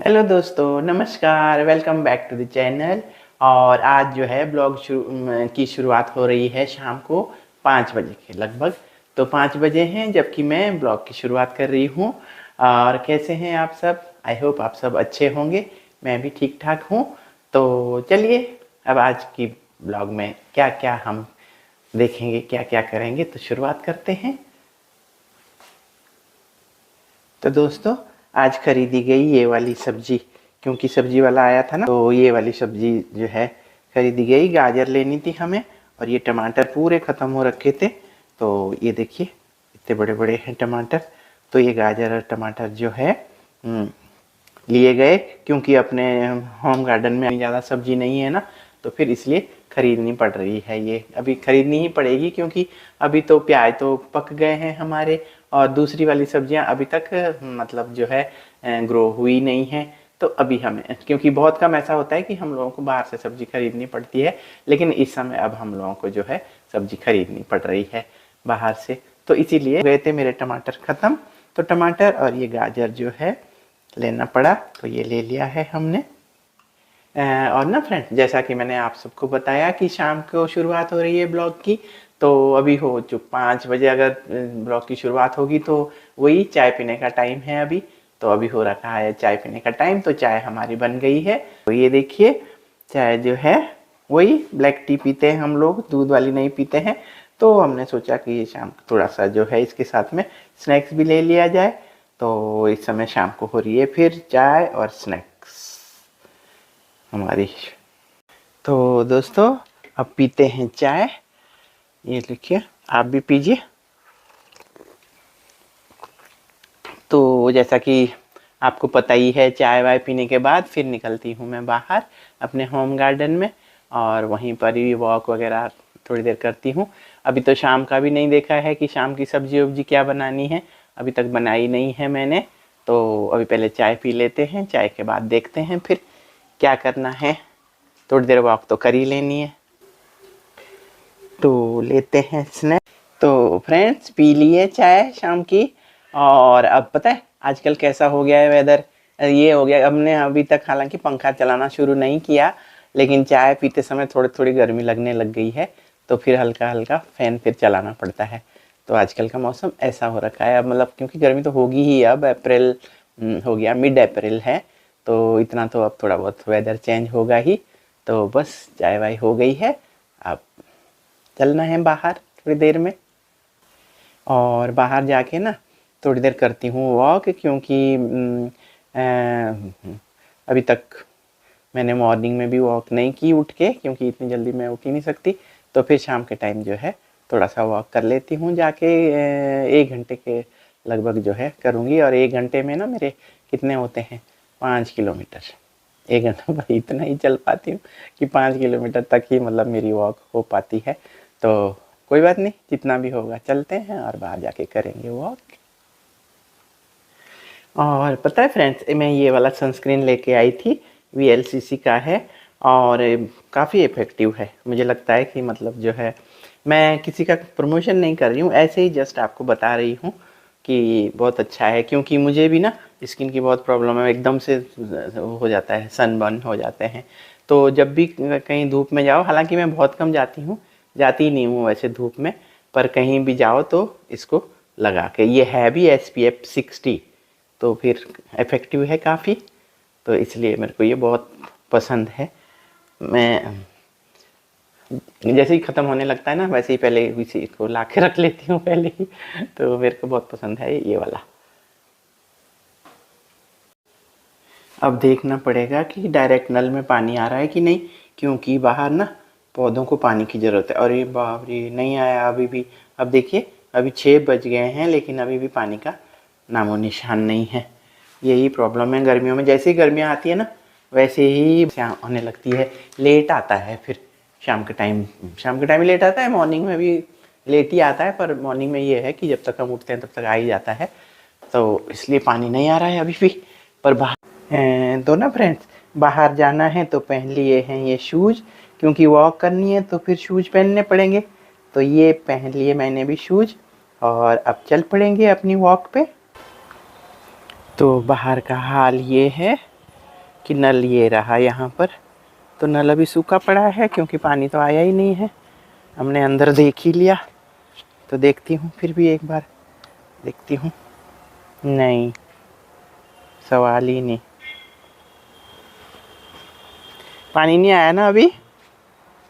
Hello दोस्तों, नमस्कार। Welcome back to the channel. और आज जो है ब्लॉग की शुरुआत हो रही है शाम को 5 बजे के लगभग। तो 5 बजे हैं जबकि मैं ब्लॉग की शुरुआत कर रही हूँ। और कैसे हैं आप सब? आई होप आप सब अच्छे होंगे। मैं भी ठीक ठाक हूँ। तो चलिए अब आज की ब्लॉग में क्या क्या हम देखेंगे, क्या क्या करेंगे, तो शुरुआत करते हैं। तो दोस्तों, आज खरीदी गई ये वाली सब्जी, क्योंकि सब्जी वाला आया था ना, तो ये वाली सब्जी जो है खरीदी गई। गाजर लेनी थी हमें, और ये टमाटर पूरे ख़त्म हो रखे थे। तो ये देखिए इतने बड़े बड़े हैं टमाटर। तो ये गाजर और टमाटर जो है लिए गए, क्योंकि अपने होम गार्डन में ज़्यादा सब्जी नहीं है ना, तो फिर इसलिए खरीदनी पड़ रही है। ये अभी खरीदनी ही पड़ेगी, क्योंकि अभी तो प्याज तो पक गए हैं हमारे, और दूसरी वाली सब्जियां अभी तक मतलब जो है ग्रो हुई नहीं है। तो अभी हमें, क्योंकि बहुत कम ऐसा होता है कि हम लोगों को बाहर से सब्जी खरीदनी पड़ती है, लेकिन इस समय अब हम लोगों को जो है सब्जी खरीदनी पड़ रही है बाहर से। तो इसीलिए गए थे मेरे टमाटर ख़त्म, तो टमाटर और ये गाजर जो है लेना पड़ा, तो ये ले लिया है हमने। और ना फ्रेंड्स, जैसा कि मैंने आप सबको बताया कि शाम को शुरुआत हो रही है ब्लॉग की, तो अभी हो चुक 5 बजे अगर ब्लॉग की शुरुआत होगी तो वही चाय पीने का टाइम है अभी। तो अभी हो रखा है चाय पीने का टाइम, तो चाय हमारी बन गई है। तो ये देखिए चाय जो है वही ब्लैक टी पीते हैं हम लोग, दूध वाली नहीं पीते हैं। तो हमने सोचा कि ये शाम को थोड़ा सा जो है इसके साथ में स्नैक्स भी ले लिया जाए। तो इस समय शाम को हो रही है फिर चाय और स्नैक्स हमारी। तो दोस्तों, अब पीते हैं चाय। ये देखिए, आप भी पीजिए। तो जैसा कि आपको पता ही है, चाय वाय पीने के बाद फिर निकलती हूँ मैं बाहर अपने होम गार्डन में, और वहीं पर ही वॉक वगैरह थोड़ी देर करती हूँ। अभी तो शाम का भी नहीं देखा है कि शाम की सब्जी वब्जी क्या बनानी है, अभी तक बनाई नहीं है मैंने। तो अभी पहले चाय पी लेते हैं, चाय के बाद देखते हैं फिर क्या करना है। थोड़ी देर वॉक तो कर ही लेनी है। तो लेते हैं स्नैक। तो फ्रेंड्स, पी लिए चाय शाम की। और अब पता है आजकल कैसा हो गया है वेदर, ये हो गया। हमने अभी तक हालांकि पंखा चलाना शुरू नहीं किया, लेकिन चाय पीते समय थोड़ी थोड़ी गर्मी लगने लग गई है, तो फिर हल्का हल्का फैन फिर चलाना पड़ता है। तो आजकल का मौसम ऐसा हो रखा है अब, मतलब क्योंकि गर्मी तो होगी ही। अब अप्रैल हो गया, मिड अप्रैल है, तो इतना तो अब थोड़ा बहुत वेदर चेंज होगा ही। तो बस चाय वाय हो गई है, अब चलना है बाहर थोड़ी देर में। और बाहर जाके ना थोड़ी देर करती हूँ वॉक, क्योंकि अभी तक मैंने मॉर्निंग में भी वॉक नहीं की उठ के, क्योंकि इतनी जल्दी मैं उठ ही नहीं सकती। तो फिर शाम के टाइम जो है थोड़ा सा वॉक कर लेती हूँ जाके। 1 घंटे के लगभग जो है करूँगी। और 1 घंटे में ना मेरे कितने होते हैं, 5 किलोमीटर। 1 घंटा पर इतना ही चल पाती हूँ कि 5 किलोमीटर तक ही मतलब मेरी वॉक हो पाती है। तो कोई बात नहीं, जितना भी होगा चलते हैं और बाहर जाके करेंगे वॉक। और पता है फ्रेंड्स, मैं ये वाला सनस्क्रीन लेके आई थी, VLCC का है, और काफ़ी इफ़ेक्टिव है। मुझे लगता है कि मतलब जो है, मैं किसी का प्रमोशन नहीं कर रही हूँ, ऐसे ही जस्ट आपको बता रही हूँ कि बहुत अच्छा है। क्योंकि मुझे भी ना स्किन की बहुत प्रॉब्लम है, एकदम से हो जाता है, सनबर्न हो जाते हैं। तो जब भी कहीं धूप में जाओ, हालांकि मैं बहुत कम जाती हूँ, जाती ही नहीं हूँ वैसे धूप में, पर कहीं भी जाओ तो इसको लगा के। ये है भी SPF 60, तो फिर इफ़ेक्टिव है काफ़ी, तो इसलिए मेरे को ये बहुत पसंद है। मैं जैसे ही ख़त्म होने लगता है ना, वैसे ही पहले इसी को ला के रख लेती हूँ पहले ही। तो मेरे को बहुत पसंद है ये वाला। अब देखना पड़ेगा कि डायरेक्ट नल में पानी आ रहा है कि नहीं, क्योंकि बाहर ना पौधों को पानी की ज़रूरत है। और ये बाप रे, नहीं आया अभी भी। अब देखिए, अभी 6 बज गए हैं, लेकिन अभी भी पानी का नामो निशान नहीं है। यही प्रॉब्लम है गर्मियों में। जैसे ही गर्मियाँ आती है ना, वैसे ही होने लगती है। लेट आता है फिर शाम के टाइम लेट आता है, मॉर्निंग में भी लेट ही आता है। पर मॉर्निंग में ये है कि जब तक हम उठते हैं तब तक आ ही जाता है, तो इसलिए पानी नहीं आ रहा है अभी भी। पर बाहर तो ना फ्रेंड्स, बाहर जाना है तो पहन लिए हैं ये शूज़, क्योंकि वॉक करनी है तो फिर शूज़ पहनने पड़ेंगे। तो ये पहन लिए मैंने भी शूज़, और अब चल पड़ेंगे अपनी वॉक पे। तो बाहर का हाल ये है, कि नल ये रहा यहाँ पर। तो नल अभी सूखा पड़ा है क्योंकि पानी तो आया ही नहीं है। हमने अंदर देख ही लिया, तो देखती हूँ फिर भी एक बार देखती हूँ। नहीं, सवाल ही नहीं, पानी नहीं आया ना अभी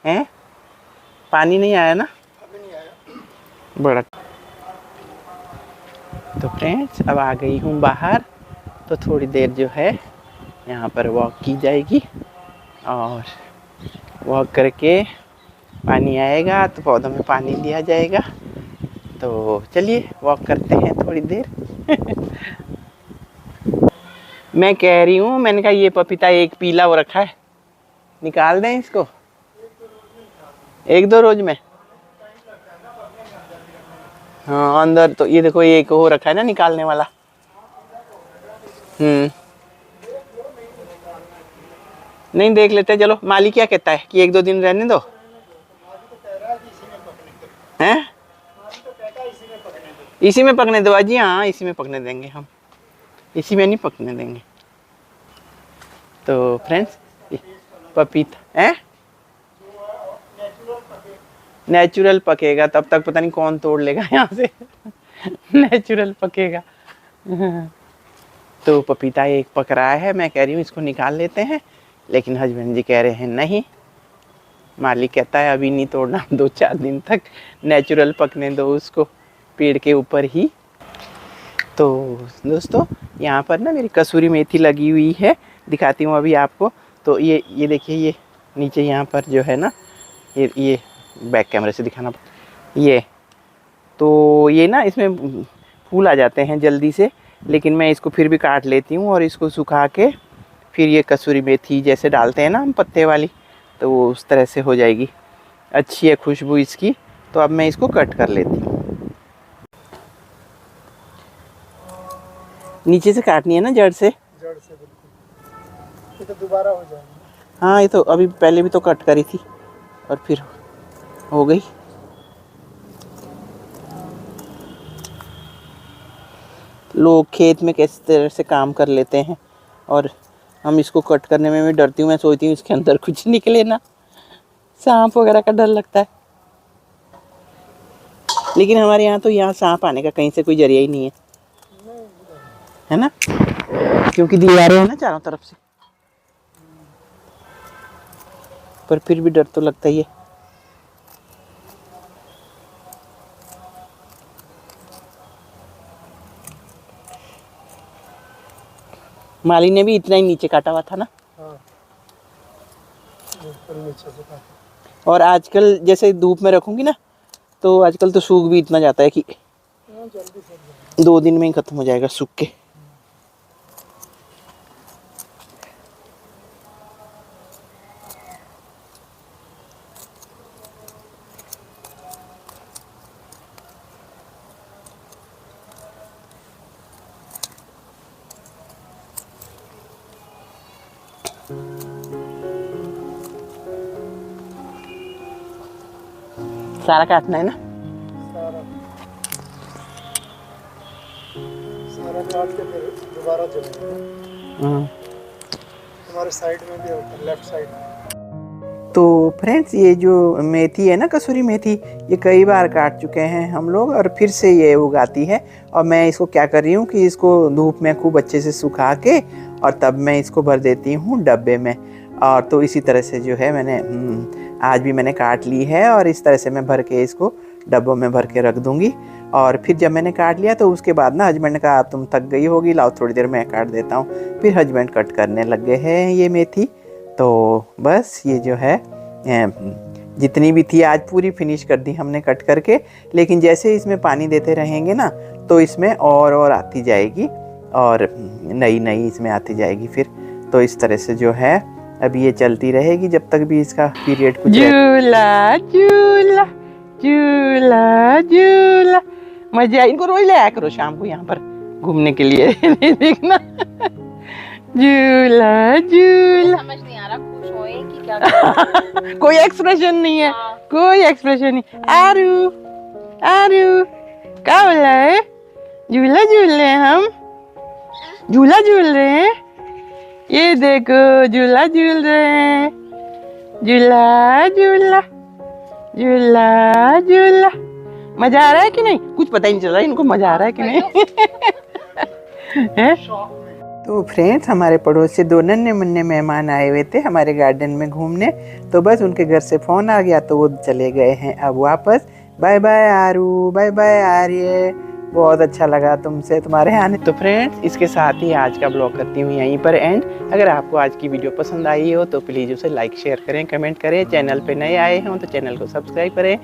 हैं? पानी नहीं आया ना अभी? नहीं आया बड़ा। तो फ्रेंड्स अब आ गई हूँ बाहर, तो थोड़ी देर जो है यहाँ पर वॉक की जाएगी और वॉक करके पानी आएगा तो पौधों में पानी दिया जाएगा। तो चलिए वॉक करते हैं थोड़ी देर। मैं कह रही हूँ, मैंने कहा ये पपीता एक पीला वो रखा है, निकाल दें इसको 1-2 रोज में। हाँ अंदर तो ये देखो एक हो रखा है ना निकालने वाला। नहीं देख लेते, चलो। माली क्या कहता है कि 1-2 दिन रहने दो हैं? इसी में पकने दो अजी। हाँ इसी में पकने देंगे हम, इसी में नहीं पकने देंगे। तो फ्रेंड्स पपीता है नेचुरल पकेगा, तब तक पता नहीं कौन तोड़ लेगा यहाँ से। नेचुरल पकेगा। तो पपीता एक पक रहा है, मैं कह रही हूँ इसको निकाल लेते हैं, लेकिन हस्बैंड जी कह रहे हैं नहीं। मालिक कहता है अभी नहीं तोड़ना, 2-4 दिन तक नेचुरल पकने दो उसको पेड़ के ऊपर ही। तो दोस्तों यहाँ पर ना मेरी कसूरी मेथी लगी हुई है, दिखाती हूँ अभी आपको। तो ये देखिए, ये नीचे यहाँ पर जो है ना, ये बैक कैमरे से दिखाना, ये तो ये ना इसमें फूल आ जाते हैं जल्दी से, लेकिन मैं इसको फिर भी काट लेती हूँ और इसको सुखा के फिर ये कसूरी मेथी जैसे डालते हैं ना हम पत्ते वाली, तो वो उस तरह से हो जाएगी। अच्छी है खुशबू इसकी। तो अब मैं इसको कट कर लेती हूँ। नीचे से काटनी है ना, जड़ से बिल्कुल। ये तो दोबारा हो जाएगी। हाँ ये तो अभी पहले भी तो कट करी थी और फिर हो गई। लोग खेत में किस तरह से काम कर लेते हैं और हम इसको कट करने में भी डरती हूँ। मैं सोचती हूँ इसके अंदर कुछ निकले ना, सांप वगैरह का डर लगता है। लेकिन हमारे यहाँ तो यहाँ सांप आने का कहीं से कोई जरिया ही नहीं है, है ना, क्योंकि दीवारें हैं ना चारों तरफ से। पर फिर भी डर तो लगता ही है। माली ने भी इतना ही नीचे काटा हुआ था ना। हाँ। नीचे से काटा। और आजकल जैसे धूप में रखूंगी ना, तो आजकल तो सूख भी इतना जाता है कि 2 दिन में ही खत्म हो जाएगा सूख के। सारा काटना है ना, सारा काट के फिर दोबारा जलेगा। हमारे साइड में भी होता है, लेफ्ट साइड में। तो फ्रेंड्स ये जो मेथी है ना, कसूरी मेथी, ये कई बार काट चुके हैं हम लोग और फिर से ये उगाती है। और मैं इसको क्या कर रही हूँ कि इसको धूप में खूब अच्छे से सुखा के और तब मैं इसको भर देती हूँ डब्बे में। और तो इसी तरह से जो है मैंने आज भी मैंने काट ली है और इस तरह से मैं भर के इसको डब्बों में भर के रख दूँगी। और फिर जब मैंने काट लिया तो उसके बाद ना हस्बैंड ने कहा तुम थक गई होगी, लाओ थोड़ी देर मैं काट देता हूँ। फिर हस्बैंड कट करने लग गए हैं ये मेथी। तो बस ये जो है जितनी भी थी आज पूरी फिनिश कर दी हमने कट करके। लेकिन जैसे इसमें पानी देते रहेंगे ना, तो इसमें और आती जाएगी और नई इसमें आती जाएगी फिर। तो इस तरह से जो है अभी ये चलती रहेगी जब तक भी इसका पीरियड कुछ झूला झूला झूला झूला। मजा इनको रोज ले आया करो शाम को यहाँ पर घूमने के लिए। देखना झूला झूला। समझ नहीं आ रहा खुश होए कि क्या। कोई एक्सप्रेशन नहीं है। हाँ। कोई एक्सप्रेशन नहीं। आरू आरू क्या बोल रहा है? झूला झूल रहे हैं हम, झूला झूल रहे हैं। ये देखो झूला झूल रहे हैं, झूला झूला झूला झूला। मजा आ रहा है कि नहीं? कुछ पता ही नहीं चल रहा इनको मजा आ रहा है कि नहीं। है? तो फ्रेंड्स, हमारे पड़ोस से 2 नन्हे मुन्ने मेहमान आए हुए थे हमारे गार्डन में घूमने। तो बस उनके घर से फ़ोन आ गया तो वो चले गए हैं अब वापस। बाय बाय आरू, बाय बाय आर्य, बहुत अच्छा लगा तुमसे तुम्हारे आने। तो फ्रेंड्स, इसके साथ ही आज का ब्लॉग करती हूँ यहीं पर एंड। अगर आपको आज की वीडियो पसंद आई हो तो प्लीज़ उसे लाइक शेयर करें, कमेंट करें। चैनल पे नए आए हों तो चैनल को सब्सक्राइब करें।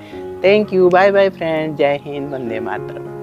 Thank you, bye bye friends, जय हिंद, वंदे मातरम।